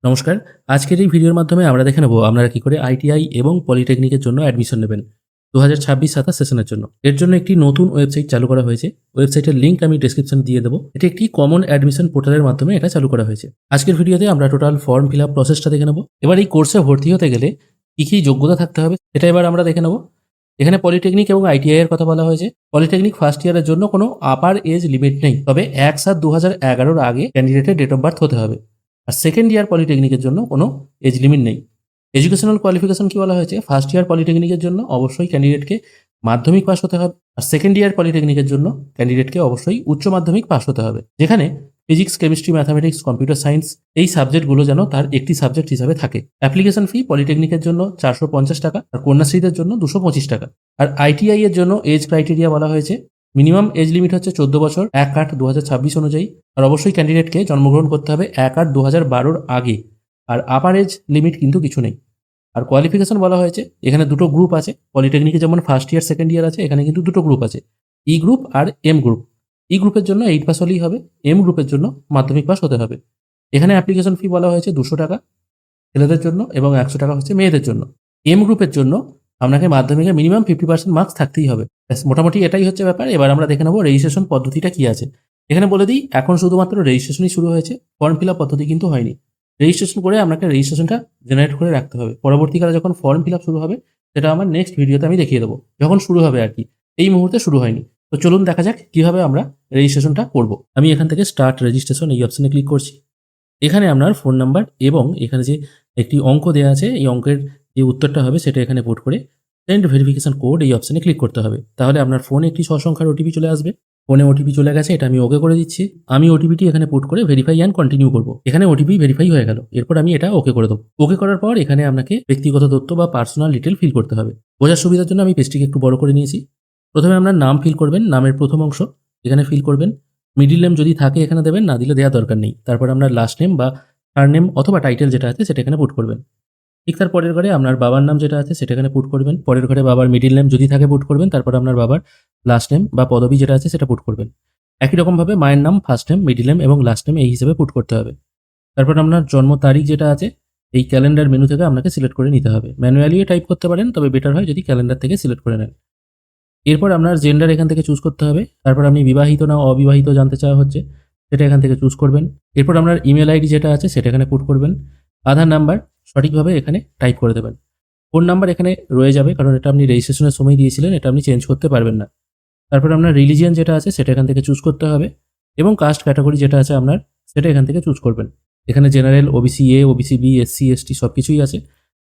নমস্কার। আজকের এই ভিডিওর মাধ্যমে আমরা দেখে নেব আপনারা কি করে আইটিআই এবং পলিটেকনিকের জন্য অ্যাডমিশন নেবেন 2026-27 সেশনের জন্য। এর জন্য একটি নতুন ওয়েবসাইট চালু করা হয়েছে। ওয়েবসাইটের লিঙ্ক আমি ডেসক্রিপশনে দিয়ে দেবো। এটি একটি কমন অ্যাডমিশন পোর্টালের মাধ্যমে এটা চালু করা হয়েছে। আজকের ভিডিওতে আমরা টোটাল ফর্ম ফিল আপ প্রসেসটা দেখে নেব। এবার এই কোর্সে ভর্তি হতে গেলে কী যোগ্যতা থাকতে হবে সেটা এবার আমরা দেখে নেব। এখানে পলিটেকনিক এবং আইটিআই এর কথা বলা হয়েছে। পলিটেকনিক ফার্স্ট ইয়ারের জন্য কোনো আপার এজ লিমিট নেই, তবে 1/7/2011 আগে ক্যান্ডিডেটের ডেট অফ বার্থ হতে হবে। আর সেকেন্ড ইয়ার পলিটেকনিকের জন্য কোনো এজ লিমিট নেই। এডুকেশনাল কোয়ালিফিকেশন কি বলা হয়েছে, ফার্স্ট ইয়ার পলিটেকনিকের জন্য অবশ্যই ক্যান্ডিডেটকে মাধ্যমিক পাস হতে হবে, আর সেকেন্ড ইয়ার পলিটেকনিকের জন্য ক্যান্ডিডেটকে অবশ্যই উচ্চ মাধ্যমিক পাস হতে হবে, যেখানে physics, chemistry, mathematics, computer science এই সাবজেক্টগুলো যেন তার একটি সাবজেক্ট হিসাবে থাকে। অ্যাপ্লিকেশন ফি পলিটেকনিকের জন্য 450 টাকা, আর কন্যাশ্রীদের জন্য 225 টাকা। আর আইটিআই এর জন্য এজ ক্রাইটেরিয়া বলা হয়েছে, মিনিমাম এজ লিমিট হচ্ছে 14 বছর 1/8/2026 অনুযায়ী, আর অবশ্যই ক্যান্ডিডেটকে জন্মগ্রহণ করতে হবে 1/8/2012 আগে। আর আপার এজ লিমিট কিন্তু কিছু নেই। আর কোয়ালিফিকেশন বলা হয়েছে, এখানে দুটো গ্রুপ আছে। পলিটেকনিকে যেমন ফার্স্ট ইয়ার সেকেন্ড ইয়ার আছে, এখানে কিন্তু দুটো গ্রুপ আছে, ই গ্রুপ আর এম গ্রুপ। ই গ্রুপের জন্য 8 পাস হলেই হবে, এম গ্রুপের জন্য মাধ্যমিক পাস হতে হবে। এখানে অ্যাপ্লিকেশন ফি বলা হয়েছে 200 টাকা ছেলেদের জন্য এবং 100 টাকা হচ্ছে মেয়েদের জন্য। এম গ্রুপের জন্য আপনাকে মাধ্যমিকে মিনিমাম 50% মার্কস থাকতেই হবে। ব্যাস, মোটামুটি এটাই হচ্ছে ব্যাপার। এবার আমরা দেখে নেবো রেজিস্ট্রেশন পদ্ধতিটা কি আছে। এখানে বলে দিই, এখন শুধুমাত্র রেজিস্ট্রেশনই শুরু হয়েছে, ফর্ম ফিল আপ পদ্ধতি কিন্তু হয়নি। রেজিস্ট্রেশন করে আপনাকে রেজিস্ট্রেশনটা জেনারেট করে রাখতে হবে। পরবর্তীকালে যখন ফর্ম ফিল আপ শুরু হবে, সেটা আমার নেক্সট ভিডিওতে আমি দেখিয়ে দেবো, যখন শুরু হবে আর কি। এই মুহূর্তে শুরু হয়নি। তো চলুন দেখা যাক কিভাবে আমরা রেজিস্ট্রেশনটা করব। আমি এখান থেকে স্টার্ট রেজিস্ট্রেশন এই অপশনে ক্লিক করছি। এখানে আপনার ফোন নাম্বার এবং এখানে যে একটি অঙ্ক দেওয়া আছে, এই অঙ্কের যে উত্তরটা হবে সেটা এখানে পুট করে সেন্ড ভেরিফিকেশন কোড এই অপশনে ক্লিক করতে হবে। তাহলে আপনার ফোনে একটি সংখ্যার ওটিপি চলে আসবে। ফোনে ওটিপি চলে গেছে, এটা আমি ওকে করে দিচ্ছি। আমি ওটিপিটি এখানে পুট করে ভেরিফাই অ্যান্ড কন্টিনিউ করব। এখানে ওটিপি ভেরিফাই হয়ে গেল, এরপর আমি এটা ওকে করে দেবো। ওকে করার পর এখানে আপনাকে ব্যক্তিগত তথ্য বা পার্সোনাল ডিটেল ফিল করতে হবে। বোঝার সুবিধার জন্য আমি পেজটিকে একটু বড় করে নিয়েছি। প্রথমে আপনার নাম ফিল করবেন, নামের প্রথম অংশ এখানে ফিল করবেন। মিডিল নেম যদি থাকে এখানে দেবেন, না দিলে দেওয়া দরকার নেই। তারপর আপনার লাস্ট নেম বা সারনেম অথবা টাইটেল যেটা আছে সেটা এখানে পুট করবেন। ঠিক তার পরের ঘরে আপনার বাবার নাম যেটা আছে সেটা এখানে পুট করবেন। পরের ঘরে বাবার মিডিল নেম যদি থাকে পুট করবেন। তারপর আপনার বাবার লাস্ট নেম বা পদবি যেটা আছে সেটা পুট করবেন। একই রকমভাবে মায়ের নাম, ফার্স্ট নেম, মিডিল নেম এবং লাস্ট নেম এই হিসেবে পুট করতে হবে। তারপর আপনার জন্ম তারিখ যেটা আছে এই ক্যালেন্ডার মেনু থেকে আপনাকে সিলেক্ট করে নিতে হবে। ম্যানুয়ালিও টাইপ করতে পারেন, তবে বেটার হয় যদি ক্যালেন্ডার থেকে সিলেক্ট করে নেন। এরপর আপনার জেন্ডার এখান থেকে চুজ করতে হবে। তারপর আপনি বিবাহিত না অবিবাহিত জানতে চাওয়া হচ্ছে, সেটা এখান থেকে চুজ করবেন। এরপর আপনার ইমেল আইডি যেটা আছে সেটা এখানে পুট করবেন। আধার নাম্বার সঠিকভাবে এখানে টাইপ করে দেবেন। ফোন নাম্বার এখানে রয়ে যাবে, কারণ এটা আপনি রেজিস্ট্রেশনের সময় দিয়েছিলেন, এটা আপনি চেঞ্জ করতে পারবেন না। তারপর আপনার রিলিজিয়ান যেটা আছে সেটা এখান থেকে চুজ করতে হবে এবং কাস্ট ক্যাটাগরি যেটা আছে আপনার সেটা এখান থেকে চুজ করবেন। এখানে general, OBC A, OBC B, SC, ST সব কিছুই আছে,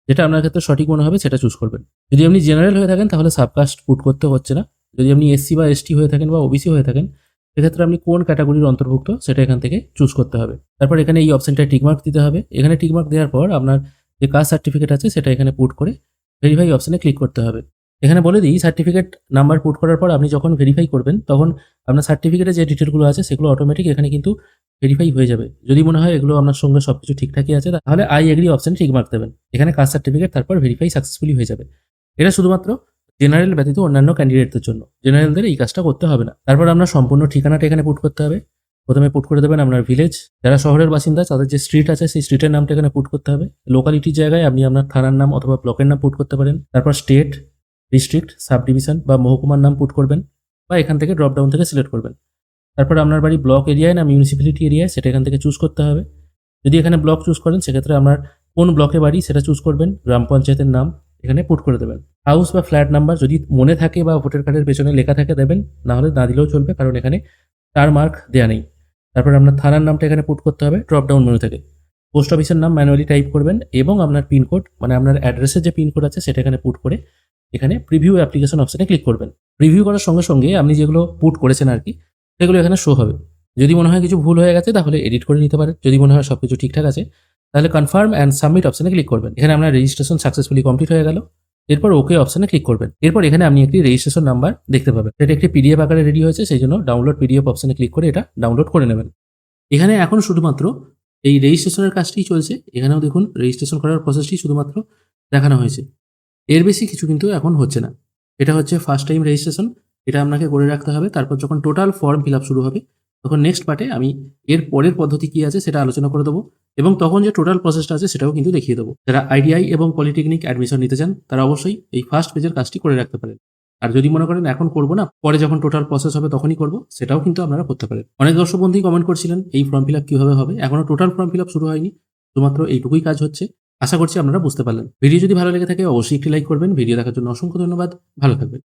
যেটা আপনার ক্ষেত্রে সঠিক মনে হবে সেটা চুজ করবেন। যদি আপনি জেনারেল হয়ে থাকেন তাহলে সাবকাস্ট পুট করতে হচ্ছে না। যদি আপনি এসসি বা এসটি হয়ে থাকেন বা ওবিসি হয়ে থাকেন, সেক্ষেত্রে আপনি কোন ক্যাটাগরির অন্তর্ভুক্ত সেটা এখান থেকে চুজ করতে হবে। তারপর এখানে এই অপশনটায় টিকমার্ক দিতে হবে। এখানে টিকমার্ক দেওয়ার পর আপনার যে কাস্ট সার্টিফিকেট আছে সেটা এখানে পুট করে ভেরিফাই অপশনে ক্লিক করতে হবে। এখানে বলে দিই, সার্টিফিকেট নাম্বার পুট করার পর আপনি যখন ভেরিফাই করবেন তখন আপনার সার্টিফিকেটে যে ডিটেলগুলো আছে সেগুলো অটোমেটিক এখানে কিন্তু ভেরিফাই হয়ে যাবে। যদি মনে হয় এগুলো আপনার সঙ্গে সবকিছু ঠিকঠাকই আছে, তাহলে আই এগ্রি অপশনে টিকমার্ক দেবেন। এখানে কাস্ট সার্টিফিকেট তারপর ভেরিফাই সাকসেসফুলি হয়ে যাবে। এটা শুধুমাত্র জেনারেল ব্যতীত অন্যান্য ক্যান্ডিডেটদের জন্য, জেনারেলদের এই কাজটা করতে হবে না। তারপর আপনার সম্পূর্ণ ঠিকানাটা এখানে পুট করতে হবে। প্রথমে পুট করে দেবেন আপনার ভিলেজ। যারা শহরের বাসিন্দা তাদের যে স্ট্রিট আছে সেই স্ট্রিটের নামটা এখানে পুট করতে হবে। লোকালিটির জায়গায় আপনি আপনার থানার নাম অথবা ব্লকের নাম পুট করতে পারেন। তারপর স্টেট, ডিস্ট্রিক্ট, সাব ডিভিশন বা মহকুমার নাম পুট করবেন, বা এখান থেকে ড্রপ ডাউন থেকে সিলেক্ট করবেন। তারপর আপনার বাড়ি ব্লক এরিয়ায় না মিউনিসিপ্যালিটি এরিয়ায় সেটা এখান থেকে চুজ করতে হবে। যদি এখানে ব্লক চুজ করেন সেক্ষেত্রে আপনার কোন ব্লকে বাড়ি সেটা চুজ করবেন। গ্রাম পঞ্চায়েতের নাম এখানে পুট করে দেবেন। হাউস বা ফ্ল্যাট নাম্বার যদি মনে থাকে বা ভোটার কার্ডের পেছনে লেখা থাকে দেবেন, না হলে না দিলেও চলবে, কারণ এখানে স্টার মার্ক দেওয়া নেই। তারপর আপনার থানার নামটা এখানে পুট করতে হবে ড্রপ ডাউন মেনু থেকে। পোস্ট অফিসের নাম ম্যানুয়ালি টাইপ করবেন এবং আপনার পিনকোড মানে আপনার অ্যাড্রেসের যে পিনকোড আছে সেটা এখানে পুট করে এখানে প্রিভিউ অ্যাপ্লিকেশন অপশনে ক্লিক করবেন। প্রিভিউ করার সঙ্গে সঙ্গে আপনি যেগুলো পুট করেছেন আর কি সেগুলো এখানে শো হবে। যদি মনে হয় কিছু ভুল হয়ে গেছে তাহলে এডিট করে নিতে পারেন। যদি মনে হয় সবকিছু ঠিকঠাক আছে তাহলে কনফার্ম অ্যান্ড সাবমিট অপশনে ক্লিক করবেন। এখানে আপনার রেজিস্ট্রেশন সাকসেসফুলি কমপ্লিট হয়ে গেল। এরপর ওকে অপশনে ক্লিক করবেন। এরপর এখানে আপনি একটি রেজিস্ট্রেশন নাম্বার দেখতে পাবেন, এটা একটি পিডিএফ আকারে রেডি হয়েছে, সেই জন্য ডাউনলোড পিডিএফ অপশনে ক্লিক করে এটা ডাউনলোড করে নেবেন। এখানে এখন শুধুমাত্র এই রেজিস্ট্রেশনের কাজটিই চলছে। এখানেও দেখুন রেজিস্ট্রেশন করার প্রসেসটি শুধুমাত্র দেখানো হয়েছে, এর বেশি কিছু কিন্তু এখন হচ্ছে না। এটা হচ্ছে ফার্স্ট টাইম রেজিস্ট্রেশন, এটা আপনাকে করে রাখতে হবে। তারপর যখন টোটাল ফর্ম ফিল আপ শুরু হবে তখন নেক্সট পার্টে আমি এর পরের পদ্ধতি কি আছে সেটা আলোচনা করে দেবো এবং তখন যে টোটাল প্রসেসটা আছে সেটাও কিন্তু দেখিয়ে দেবো। যারা আইটিআই এবং পলিটেকনিক অ্যাডমিশন নিতে চান তারা অবশ্যই এই ফার্স্ট পেজের কাজটি করে রাখতে পারেন। আর যদি মনে করেন এখন করবো না, পরে যখন টোটাল প্রসেস হবে তখনই করবো, সেটাও কিন্তু আপনারা করতে পারেন। অনেক দর্শক বন্ধুই কমেন্ট করছিলেন এই ফর্ম ফিল আপ কিভাবে হবে, এখনো টোটাল ফর্ম ফিল আপ শুরু হয়নি, শুধুমাত্র এইটুকুই কাজ হচ্ছে। আশা করছি আপনারা বুঝতে পারলেন। ভিডিও যদি ভালো লেগে থাকে অবশ্যই একটি লাইক করবেন। ভিডিও দেখার জন্য অসংখ্য ধন্যবাদ। ভালো থাকবেন।